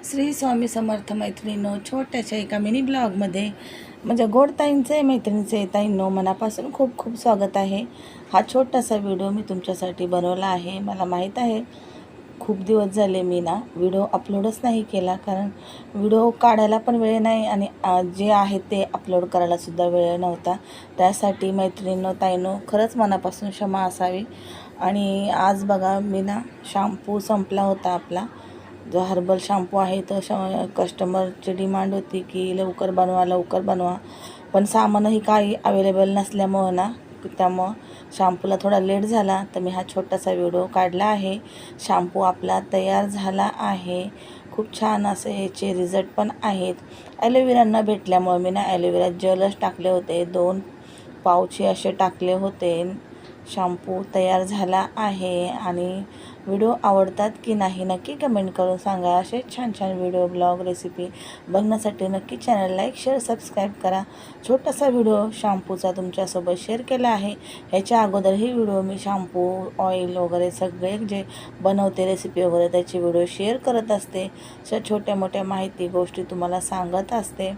श्री स्वामी समर्थ मैत्रिणींनो, छोट्याशा एका मिनी ब्लॉगमध्ये म्हणजे गोडताईंचे मैत्रिणीचे ताईंनो मनापासून खूप खूप स्वागत आहे. हा छोटासा व्हिडिओ मी तुमच्यासाठी बनवला आहे. मला माहीत आहे खूप दिवस झाले मी व्हिडिओ अपलोडच नाही केला, कारण व्हिडिओ काढायला पण वेळ नाही आणि जे आहे ते अपलोड करायलासुद्धा वेळ नव्हता. त्यासाठी मैत्रिणींनो ताईंनो खरंच मनापासून क्षमा असावी. आणि आज बघा मी शॅम्पू संपला होता आपला जो हर्बल शॅम्पू आहे तो कस्टमरची डिमांड होती की लवकर बनवा, पण सामानही काही अवेलेबल नसल्यामुळं त्यामुळं शॅम्पूला थोडा लेट झाला. तर मी हा छोटासा व्हिडिओ काढला आहे. शॅम्पू आपला तयार झाला आहे. खूप छान असे याचे रिझल्ट पण आहेत. ॲलोवेरा न भेटल्यामुळे मी ॲलोवेरा जेलच टाकले होते, 2 पाउच असे टाकले होते. शॅम्पू तयार झाला आहे. आणि व्हिडिओ आवडतात की नाही नक्की कमेंट करून सांगा. असे छान छान व्हिडिओ ब्लॉग रेसिपी बघण्यासाठी नक्की चॅनल लाईक शेअर सबस्क्राईब करा. छोटासा व्हिडिओ शॅम्पूचा तुमच्यासोबत शेअर केला आहे. ह्याच्या अगोदरही व्हिडिओ मी शॅम्पू ऑइल वगैरे सगळे जे बनवते रेसिपी वगैरे त्याची व्हिडिओ शेअर करत असते. अशा छोट्या मोठ्या माहिती गोष्टी तुम्हाला सांगत असते.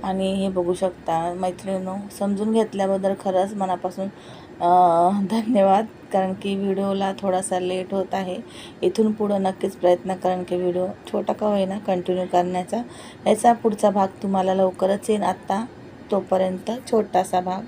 आणि हे बघू शकता मैत्रिणींनो, समजून घेतल्याबद्दल खरंच मनापासून धन्यवाद. कारण की व्हिडिओला थोडासा लेट होत आहे. इथून पुढं नक्कीच प्रयत्न करेन की व्हिडिओ छोटा का होईना कंटिन्यू करण्याचा. याचा पुढचा भाग तुम्हाला लवकरच येईल. आत्ता तोपर्यंत छोटासा भाग